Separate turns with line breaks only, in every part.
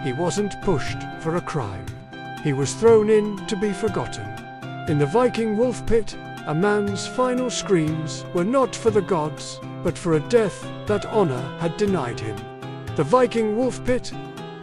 he wasn't pushed for a crime. He was thrown in to be forgotten. In the Viking Wolf Pit, a man's final screams were not for the gods, but for a death that honor had denied him. The Viking Wolf Pit,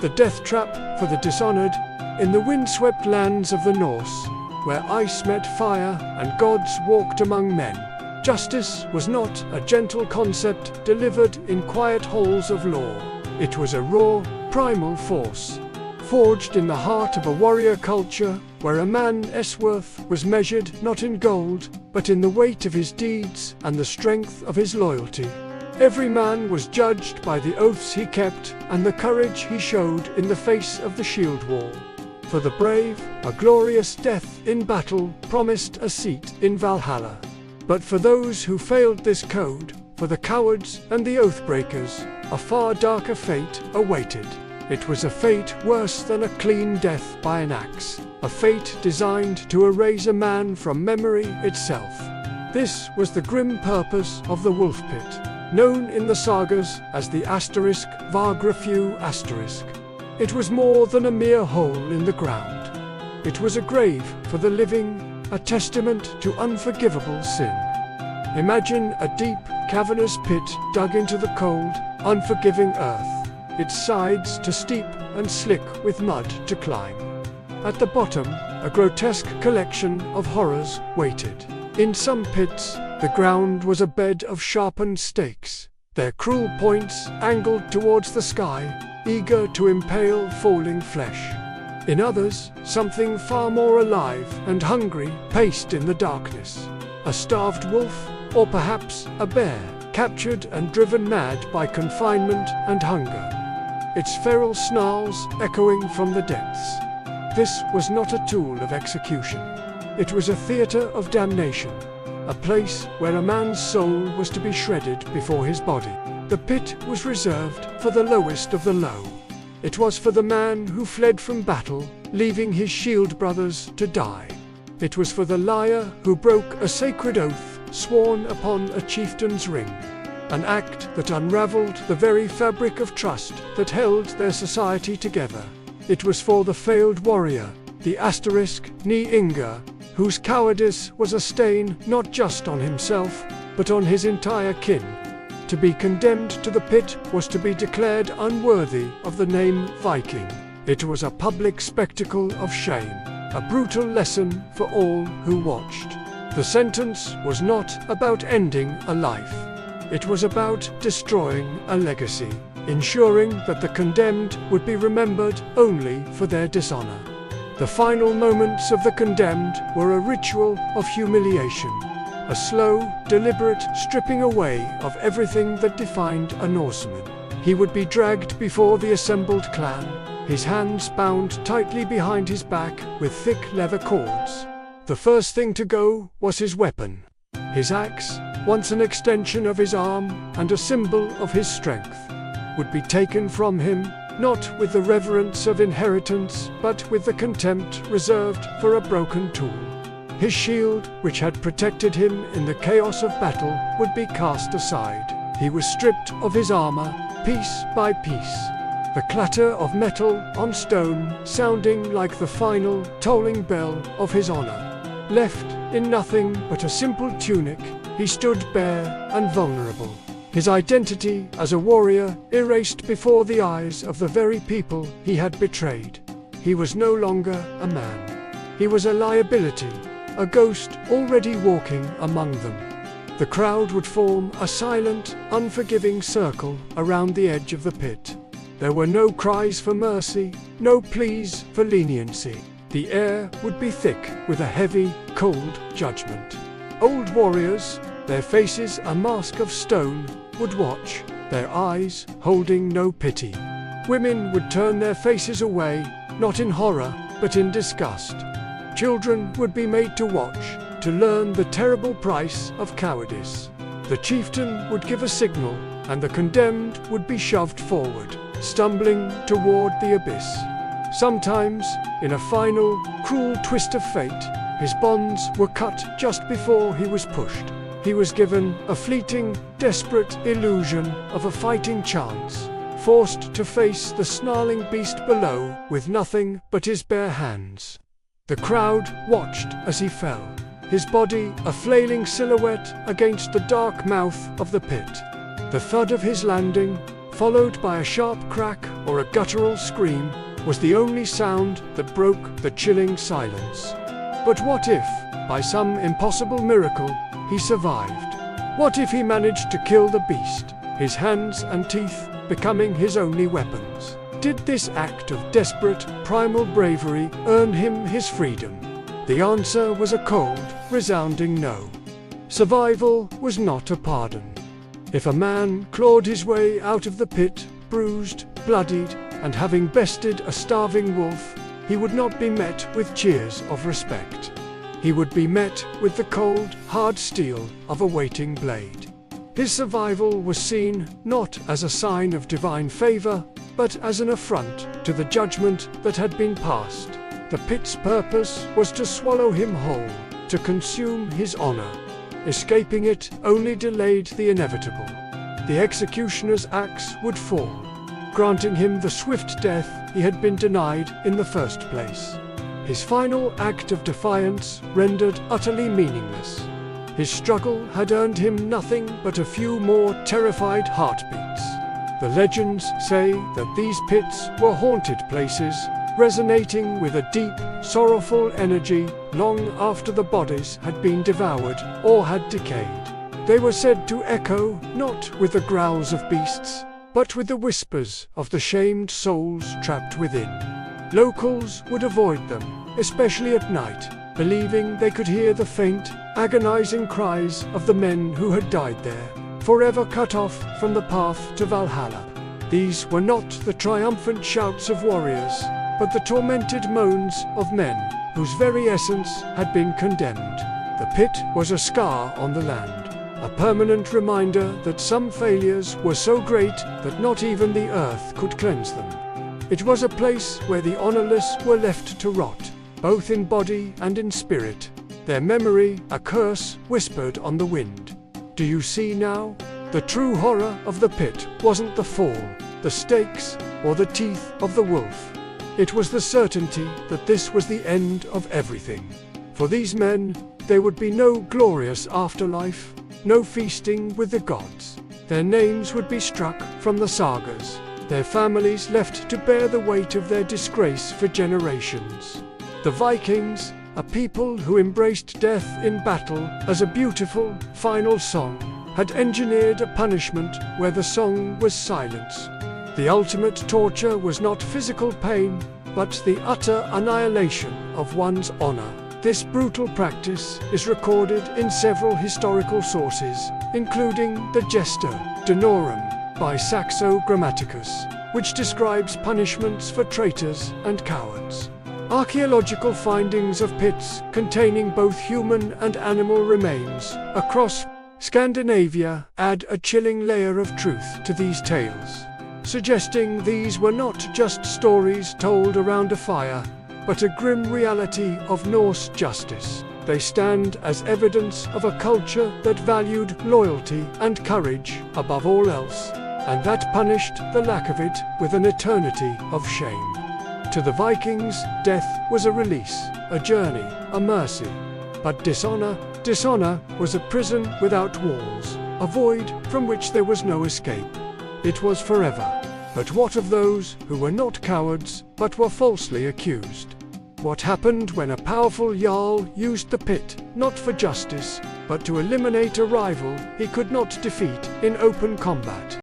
the death trap for the Dishonored, in the windswept lands of the Norse, where ice met fire and gods walked among men. Justice was not a gentle concept delivered in quiet halls of law. It was a raw, primal force, forged in the heart of a warrior culture where a man's worth was measured not in gold, but in the weight of his deeds and the strength of his loyalty. Every man was judged by the oaths he kept and the courage he showed in the face of the shield wall. For the brave, a glorious death in battle promised a seat in Valhalla. But for those who failed this code, for the cowards and the oath-breakers, a far darker fate awaited. It was a fate worse than a clean death by an axe, a fate designed to erase a man from memory itself. This was the grim purpose of the Wolf Pit, known in the sagas as the *Vargrafu*. It was more than a mere hole in the ground. It was a grave for the living, a testament to unforgivable sin. Imagine a deep, cavernous pit dug into the cold, unforgiving earth, its sides too steep and slick with mud to climb. At the bottom, a grotesque collection of horrors waited. In some pits, the ground was a bed of sharpened stakes, their cruel points angled towards the sky, eager to impale falling flesh. In others, something far more alive and hungry paced in the darkness. A starved wolf, or perhaps a bear, captured and driven mad by confinement and hunger, its feral snarls echoing from the depths. This was not a tool of execution. It was a theater of damnation, a place where a man's soul was to be shredded before his body. The pit was reserved for the lowest of the low. It was for the man who fled from battle, leaving his shield brothers to die. It was for the liar who broke a sacred oath sworn upon a chieftain's ring, an act that unraveled the very fabric of trust that held their society together. It was for the failed warrior, the *Ni Inga, whose cowardice was a stain not just on himself, but on his entire kin. To be condemned to the pit was to be declared unworthy of the name Viking. It was a public spectacle of shame, a brutal lesson for all who watched. The sentence was not about ending a life. It was about destroying a legacy, ensuring that the condemned would be remembered only for their dishonor. The final moments of the condemned were a ritual of humiliation, a slow, deliberate stripping away of everything that defined a Norseman. He would be dragged before the assembled clan, his hands bound tightly behind his back with thick leather cords. The first thing to go was his weapon. His axe, once an extension of his arm and a symbol of his strength, would be taken from him, not with the reverence of inheritance, but with the contempt reserved for a broken tool. His shield, which had protected him in the chaos of battle, would be cast aside. He was stripped of his armor, piece by piece, the clatter of metal on stone sounding like the final, tolling bell of his honor. Left in nothing but a simple tunic, he stood bare and vulnerable, his identity as a warrior erased before the eyes of the very people he had betrayed. He was no longer a man. He was a liability, a ghost already walking among them. The crowd would form a silent, unforgiving circle around the edge of the pit. There were no cries for mercy, no pleas for leniency. The air would be thick with a heavy, cold judgment. Old warriors, their faces a mask of stone, would watch, their eyes holding no pity. Women would turn their faces away, not in horror, but in disgust. Children would be made to watch, to learn the terrible price of cowardice. The chieftain would give a signal, and the condemned would be shoved forward, stumbling toward the abyss. Sometimes, in a final, cruel twist of fate, his bonds were cut just before he was pushed. He was given a fleeting, desperate illusion of a fighting chance, forced to face the snarling beast below with nothing but his bare hands. The crowd watched as he fell, his body a flailing silhouette against the dark mouth of the pit. The thud of his landing, followed by a sharp crack or a guttural scream, was the only sound that broke the chilling silence. But what if, by some impossible miracle, he survived? What if he managed to kill the beast, his hands and teeth becoming his only weapons? Did this act of desperate, primal bravery earn him his freedom? The answer was a cold, resounding no. Survival was not a pardon. If a man clawed his way out of the pit, bruised, bloodied, and having bested a starving wolf, he would not be met with cheers of respect. He would be met with the cold, hard steel of a waiting blade. His survival was seen not as a sign of divine favor, but as an affront to the judgment that had been passed. The pit's purpose was to swallow him whole, to consume his honor. Escaping it only delayed the inevitable. The executioner's axe would fall, granting him the swift death he had been denied in the first place. His final act of defiance rendered utterly meaningless. His struggle had earned him nothing but a few more terrified heartbeats. The legends say that these pits were haunted places, resonating with a deep, sorrowful energy long after the bodies had been devoured or had decayed. They were said to echo not with the growls of beasts, but with the whispers of the shamed souls trapped within. Locals would avoid them, especially at night, believing they could hear the faint, agonizing cries of the men who had died there, forever cut off from the path to Valhalla. These were not the triumphant shouts of warriors, but the tormented moans of men whose very essence had been condemned. The pit was a scar on the land, a permanent reminder that some failures were so great that not even the earth could cleanse them. It was a place where the honorless were left to rot, both in body and in spirit, their memory a curse whispered on the wind. Do you see now? The true horror of the pit wasn't the fall, the stakes, or the teeth of the wolf. It was the certainty that this was the end of everything. For these men, there would be no glorious afterlife, no feasting with the gods. Their names would be struck from the sagas, their families left to bear the weight of their disgrace for generations. The Vikings, a people who embraced death in battle as a beautiful, final song, had engineered a punishment where the song was silence. The ultimate torture was not physical pain, but the utter annihilation of one's honor. This brutal practice is recorded in several historical sources, including the Gesta Danorum by Saxo Grammaticus, which describes punishments for traitors and cowards. Archaeological findings of pits containing both human and animal remains across Scandinavia add a chilling layer of truth to these tales, suggesting these were not just stories told around a fire, but a grim reality of Norse justice. They stand as evidence of a culture that valued loyalty and courage above all else, and that punished the lack of it with an eternity of shame. To the Vikings, death was a release, a journey, a mercy. But dishonor was a prison without walls, a void from which there was no escape. It was forever. But what of those who were not cowards, but were falsely accused? What happened when a powerful Jarl used the pit, not for justice, but to eliminate a rival he could not defeat in open combat?